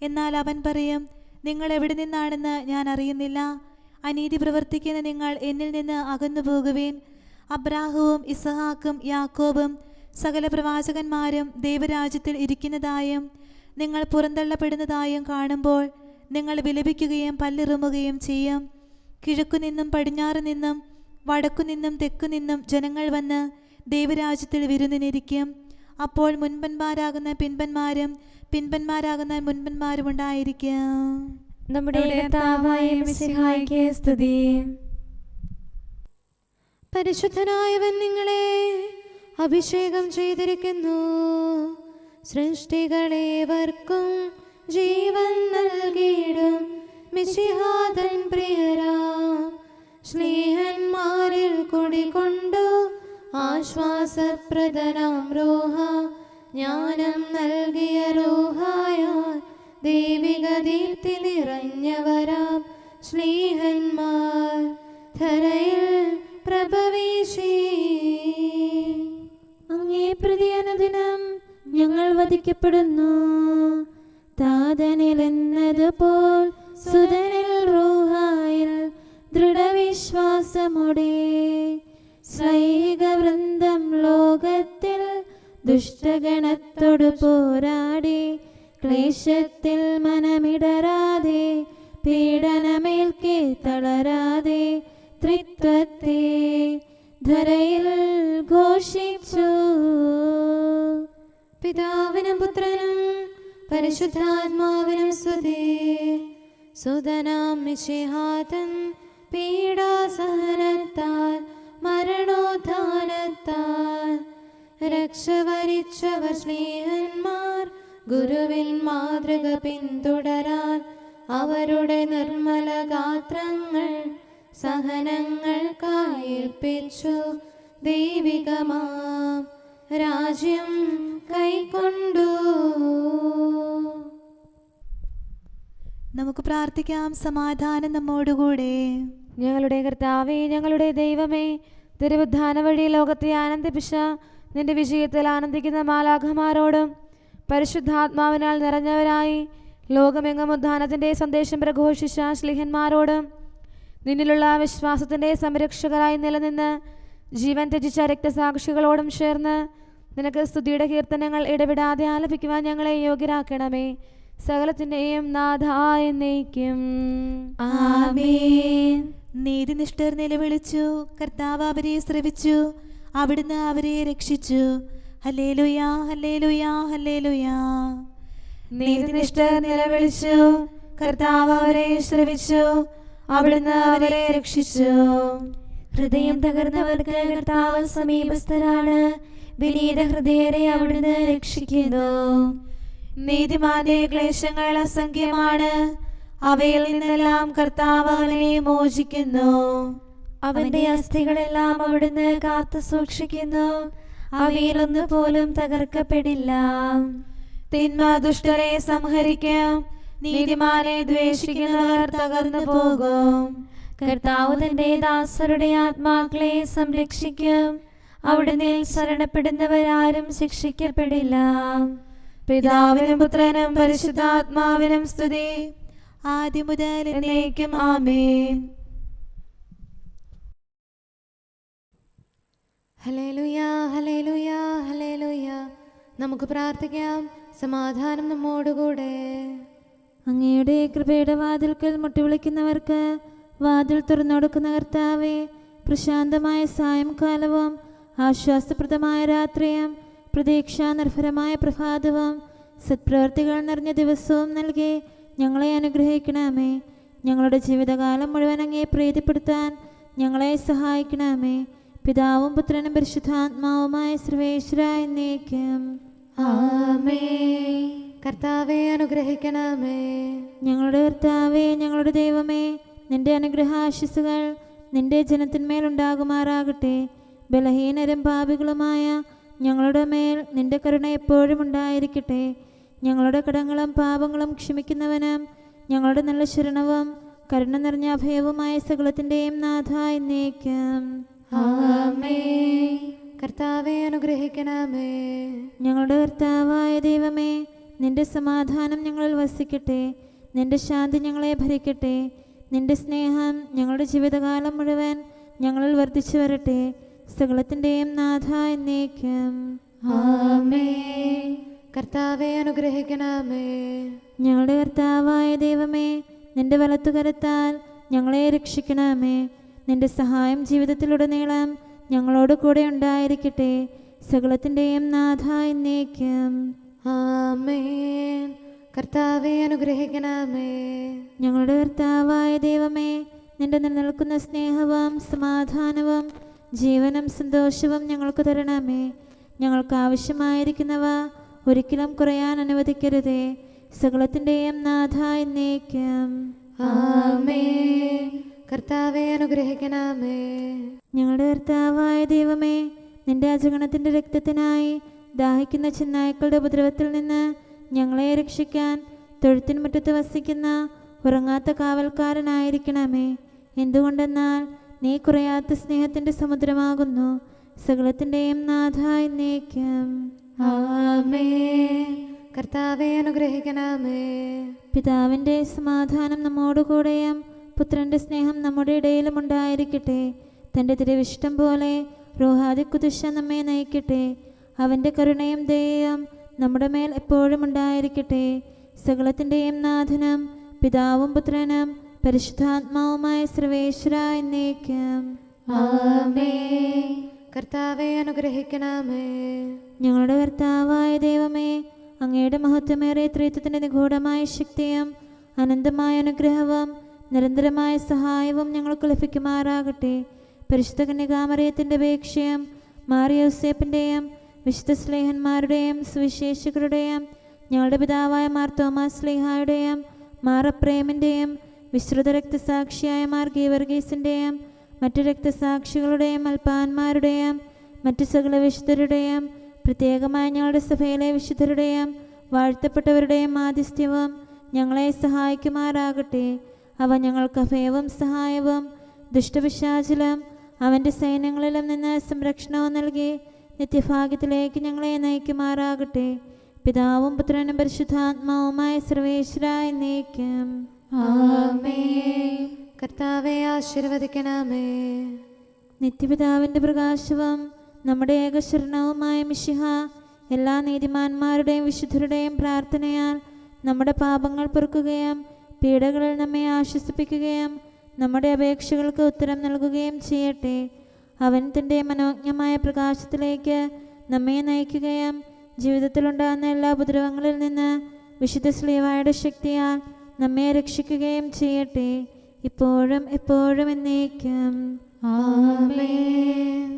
എന്നാൽ അവൻ പറയും, നിങ്ങൾ എവിടെ നിന്നാണെന്ന് ഞാൻ അറിയുന്നില്ല. അനീതി പ്രവർത്തിക്കുന്ന നിങ്ങൾ എന്നിൽ നിന്ന് അകന്നു പോകുവീൻ. അബ്രാഹവും ഇസഹാക്കും യാക്കോബും സകല പ്രവാചകന്മാരും ദൈവരാജ്യത്തിൽ ഇരിക്കുന്നതായും നിങ്ങൾ പുറന്തള്ളപ്പെടുന്നതായും കാണുമ്പോൾ നിങ്ങൾ വിലപിക്കുകയും പല്ലിറുമുകയും ചെയ്യും. കിഴക്കുനിന്നും പടിഞ്ഞാറ് നിന്നും വടക്കുനിന്നും തെക്കുനിന്നും ജനങ്ങൾ വന്ന് ദൈവരാജ്യത്തിൽ വിരുന്നിനിരിക്കും. അപ്പോൾ മുൻപന്മാരാകുന്ന പിൻപന്മാരും പിൻപന്മാരാകുന്ന മുൻപന്മാരും ഉണ്ടായിരിക്കും. നമ്മുടെ കർത്താവായ മിശിഹായ്ക്ക് സ്തുതി. പരിശുദ്ധനായവൻ നിങ്ങളെ അഭിഷേകം ചെയ്തിരിക്കുന്നു. സൃഷ്ടികളേവർക്കും ജീവൻ നൽകിയിടും മിശിഹാതൻ പ്രിയരാം സ്നേഹന്മാരിൽ കുടികൊണ്ടു ആശ്വാസപ്രദനാം റോഹ ജ്ഞാനം നൽകിയ റോഹായാൽ ദൈവിക ദീപ്തി നിറഞ്ഞവരാം സ്നേഹന്മാർ ധരയിൽ പ്രഭവീശി. അങ്ങേ പ്രതി അനുദിനം ഞങ്ങൾ വധിക്കപ്പെടുന്നു. താതനിൽ എന്നതുപോൽ സുതനിൽ റൂഹായിൽ ദൃഢവിശ്വാസമോടെ സ്ലൈഹിക വൃന്ദം ലോകത്തിൽ ദുഷ്ടഗണത്തോട് പോരാടി ക്ലേശത്തിൽ മനമിടരാതെ പീഡനമേൽക്കെ തളരാതെ ത്രിത്വത്തെ ധരയിൽ ഘോഷിച്ചു. പിതാവിനും പുത്രനും പരിശുദ്ധാത്മാവിനും സ്തുതി. സുതനാം മിശിഹാതൻ പീഡാസഹനത്താൽ മരണോത്ഥാനത്താൽ രക്ഷ വരിച്ചവർ സ്നേഹന്മാർ ഗുരുവിൻ മാതൃക പിന്തുടരാൻ അവരുടെ നിർമ്മല ഗാത്രങ്ങൾ സഹനങ്ങൾക്കായേൽപ്പിച്ചു ദൈവികമാം രാജ്യം കൈക്കൊണ്ടു. നമുക്ക് പ്രാർത്ഥിക്കാം. സമാധാനം നമ്മോടുകൂടെ. ഞങ്ങളുടെ കർത്താവേ, ഞങ്ങളുടെ ദൈവമേ, തിരുവുദ്ധാന വഴി ലോകത്തെ ആനന്ദിപ്പിച്ച നിന്റെ വിജയത്തിൽ ആനന്ദിക്കുന്ന മാലാഖമാരോടും പരിശുദ്ധാത്മാവിനാൽ നിറഞ്ഞവരായി ലോകമെങ്ങും ഉദ്ധാനത്തിൻ്റെ സന്ദേശം പ്രഘോഷിച്ച ശ്ലീഹന്മാരോടും നിന്നിലുള്ള വിശ്വാസത്തിൻ്റെ സംരക്ഷകരായി നിലനിന്ന് ജീവൻ ത്യജിച്ച രക്തസാക്ഷികളോടും ചേർന്ന് നിനക്ക് സ്തുതിയുടെ കീർത്തനങ്ങൾ ഇടവിടാതെ ആലപിക്കുവാൻ ഞങ്ങളെ യോഗ്യരാക്കണമേ. സകലത്തിൻ്റെയും നാഥായ എന്നേക്കും ആമേൻ. നീതിനിഷ്ഠർ നിലവിളിച്ചു, കർത്താവ് അവരെ ശ്രവിച്ചു, അവിടുന്ന് അവരെ രക്ഷിച്ചു. ഹല്ലേലൂയാ, ഹല്ലേലൂയാ, ഹല്ലേലൂയാ. നീതിനിഷ്ഠർ നിലവിളിച്ചു, കർത്താവ് അവരെ ശ്രവിച്ചു, അവിടുന്ന് അവരെ രക്ഷിച്ചു. ഹൃദയം തകർന്നവർക്ക് കർത്താവ് സമീപസ്ഥരാണ്. വിനീത ഹൃദയരെ അവിടുന്ന് രക്ഷിക്കുന്നു. നീതിമാന്റെ ക്ലേശങ്ങൾ അസംഖ്യമാണ്, അവയിൽ നിന്നെല്ലാം കർത്താവ് അവനെ മോചിക്കുന്നു. അവന്റെ അസ്ഥികളെല്ലാം അവിടുന്ന് കാത്തു സൂക്ഷിക്കുന്നു. അവയിലൊന്നു പോലും തകർക്കപ്പെടില്ല. തിന്മ ദുഷ്ടരെ സംഹരിക്കും, നീതിമാനെ ദ്വേഷിക്കുന്നവർ തകർന്നു പോകും. കർത്താവ് തന്റെ ദാസരുടെ ആത്മാക്കളെ സംരക്ഷിക്കും. അവിടുന്ന് ശരണപ്പെടുന്നവരാരും ശിക്ഷിക്കപ്പെടില്ല. പിതാവിനും പുത്രനും പരിശുദ്ധാത്മാവിനും സ്തുതി, ആദ്യം മുതൽ എന്നേക്കും ആമേൻ. ഹല്ലേലൂയാ, ഹല്ലേലൂയാ, ഹല്ലേലൂയാ. നമുക്ക് പ്രാർത്ഥിക്കാം. സമാധാനം നമ്മോടുകൂടെ. അങ്ങയുടെ കൃപയുടെ വാതിൽക്കൽ മുട്ടിവിളിക്കുന്നവർക്ക് വാതിൽ തുറന്നുകൊടുക്കുന്ന കർത്താവേ, പ്രശാന്തമായ സായംകാലവും ആശ്വാസപ്രദമായ രാത്രിയും പ്രതീക്ഷാനിർഭരമായ പ്രഭാതവും സത്പ്രവർത്തികൾ നിറഞ്ഞ ദിവസവും നൽകി ഞങ്ങളെ അനുഗ്രഹിക്കണമേ. ഞങ്ങളുടെ ജീവിതകാലം മുഴുവൻ അങ്ങേ പ്രീതിപ്പെടുത്താൻ ഞങ്ങളെ സഹായിക്കണമേ. പിതാവും പുത്രനും പരിശുദ്ധാത്മാവുമായ സർവേശ്വര എന്നേക്കും ആമേൻ. കർത്താവെ അനുഗ്രഹിക്കണമേ. ഞങ്ങളുടെ കർത്താവേ, ഞങ്ങളുടെ ദൈവമേ, നിന്റെ അനുഗ്രഹാശിസുകൾ നിന്റെ ജനത്തിന്മേലുണ്ടാകുമാറാകട്ടെ. ബലഹീനരും പാപികളുമായ ഞങ്ങളുടെ മേൽ നിന്റെ കരുണ എപ്പോഴും ഉണ്ടായിരിക്കട്ടെ. ഞങ്ങളുടെ കടങ്ങളും പാപങ്ങളും ക്ഷമിക്കുന്നവനും ഞങ്ങളുടെ നല്ല ശരണവും കരുണ നിറഞ്ഞ അഭയവുമായ സകലത്തിൻ്റെയും നാഥ എന്നേക്കും. ആമേൻ. കർത്താവെ അനുഗ്രഹിക്കണമേ. ഞങ്ങളുടെ കർത്താവായ ദൈവമേ, നിന്റെ സമാധാനം ഞങ്ങളിൽ വസിക്കട്ടെ. നിന്റെ ശാന്തി ഞങ്ങളെ ഭരിക്കട്ടെ. നിന്റെ സ്നേഹം ഞങ്ങളുടെ ജീവിതകാലം മുഴുവൻ ഞങ്ങളിൽ വർദ്ധിച്ചു വരട്ടെ. സകലത്തിൻ്റെയും നാഥ എന്നേക്കും. ആമേൻ. കർത്താവെ അനുഗ്രഹിക്കണമേ. ഞങ്ങളുടെ കർത്താവായ ദൈവമേ, നിന്റെ വലത്തുകരത്താൽ ഞങ്ങളെ രക്ഷിക്കണമേ. നിന്റെ സഹായം ജീവിതത്തിലുടനീളം ഞങ്ങളോട് കൂടെ ഉണ്ടായിരിക്കട്ടെ. സകലത്തിൻ്റെയും നാഥ എന്നേക്കും. ആമേൻ. കർത്താവെ അനുഗ്രഹിക്കണമേ. ഞങ്ങളുടെ കർത്താവായ ദൈവമേ, നിന്റെ നിലനിൽക്കുന്ന സ്നേഹവും സമാധാനവും ജീവനും സന്തോഷവും ഞങ്ങൾക്ക് തരണമേ. ഞങ്ങൾക്ക് ആവശ്യമായിരിക്കുന്നവ ഒരിക്കലും കുറയാൻ അനുവദിക്കരുതേ. സകലത്തിൻ്റെയും നാഥ എന്നേക്കും. ആമേൻ. കർത്താവെ അനുഗ്രഹിക്കണമേ. ഞങ്ങളുടെ കർത്താവായ ദൈവമേ, നിന്റെ അജഗണത്തിൻ്റെ രക്തത്തിനായി ദാഹിക്കുന്ന ചെന്നായ്ക്കളുടെ ഉപദ്രവത്തിൽ നിന്ന് ഞങ്ങളെ രക്ഷിക്കാൻ തൊഴുത്തിൻ മുറ്റത്ത് വസിക്കുന്ന ഉറങ്ങാത്ത കാവൽക്കാരനായിരിക്കണമേ. എന്തുകൊണ്ടെന്നാൽ നീ കുറയാത്ത സ്നേഹത്തിൻ്റെ സമുദ്രമാകുന്നു. സകലത്തിൻ്റെയും നാഥ എന്നേക്കും. ആമേൻ. കർത്താവെ അനുഗ്രഹിക്കണമേ. പിതാവിൻ്റെ സമാധാനം നമ്മോടുകൂടെയും പുത്രൻ്റെ സ്നേഹം നമ്മുടെ ഇടയിലും ഉണ്ടായിരിക്കട്ടെ. തൻ്റെ തിരുവിഷ്ടം പോലെ റൂഹാദിക്കുദിശ നമ്മെ നയിക്കട്ടെ. അവൻ്റെ കരുണയും ദയയും നമ്മുടെ മേൽ എപ്പോഴും ഉണ്ടായിരിക്കട്ടെ. സകലത്തിൻ്റെയും നാഥനും പിതാവും പുത്രനും പരിശുദ്ധാത്മാവുമായ സർവേശ്വര എന്നേക്കും. ആമേൻ. കർത്താവെ അനുഗ്രഹിക്കണമേ. ഞങ്ങളുടെ കർത്താവായ ദൈവമേ, അങ്ങയുടെ മഹത്വമേറിയ ത്രിത്വത്തിൻ്റെ നിഗൂഢമായ ശക്തിയും അനന്തമായ അനുഗ്രഹവും നിരന്തരമായ സഹായവും ഞങ്ങൾക്ക് ലഭിക്കുമാറാകട്ടെ. പരിശുദ്ധ കന്യകാമറിയത്തിൻ്റെ അപേക്ഷയും മാറിയോസേപ്പിൻ്റെയും വിശുദ്ധ സ്ലേഹന്മാരുടെയും സുവിശേഷകരുടെയും ഞങ്ങളുടെ പിതാവായ മാർ തോമാസ് സ്ലീഹായുടെയും മാർ അപ്രേമിൻ്റെയും വിശ്രുത രക്തസാക്ഷിയായ മാർ ഗീവർഗീസിൻ്റെയും മറ്റു രക്തസാക്ഷികളുടെയും അൽപ്പാന്മാരുടെയും മറ്റു സകല വിശുദ്ധരുടെയും പ്രത്യേകമായ ഞങ്ങളുടെ സഭയിലെ വിശുദ്ധരുടെയും വാഴ്ത്തപ്പെട്ടവരുടെയും ആതിഥ്യവും ഞങ്ങളെ സഹായിക്കുമാറാകട്ടെ. അവ ഞങ്ങൾക്ക് അഭയവും സഹായവും ദുഷ്ടപിശാചിലും അവൻ്റെ സൈന്യങ്ങളിലും നിന്ന് സംരക്ഷണവും നൽകി നിത്യഭാഗ്യത്തിലേക്ക് ഞങ്ങളെ നയിക്കുമാറാകട്ടെ. പിതാവും പുത്രനും പരിശുദ്ധാത്മാവുമായ സർവേശ്വര എന്നേക്കും. ആമേൻ. കർത്താവെ ആശീർവദിക്കണമേ. നിത്യപിതാവിൻ്റെ പ്രകാശവും നമ്മുടെ ഏകശരണവുമായ മിശിഹ എല്ലാ നീതിമാന്മാരുടെയും വിശുദ്ധരുടെയും പ്രാർത്ഥനയാൽ നമ്മുടെ പാപങ്ങൾ പൊറുക്കുകയും പീഡകളിൽ നമ്മെ ആശ്വസിപ്പിക്കുകയും നമ്മുടെ അപേക്ഷകൾക്ക് ഉത്തരം നൽകുകയും ചെയ്യട്ടെ. അവൻ തൻ്റെ മനോജ്ഞമായ പ്രകാശത്തിലേക്ക് നമ്മെ നയിക്കുകയും ജീവിതത്തിലുണ്ടാകുന്ന എല്ലാ ഉപദ്രവങ്ങളിൽ നിന്ന് വിശുദ്ധ സ്ലീവായുടെ ശക്തിയാൽ നമ്മെ രക്ഷിക്കുകയും ചെയ്യട്ടെ. ഇപ്പോഴും എപ്പോഴും എന്നേക്കും. ആമേൻ.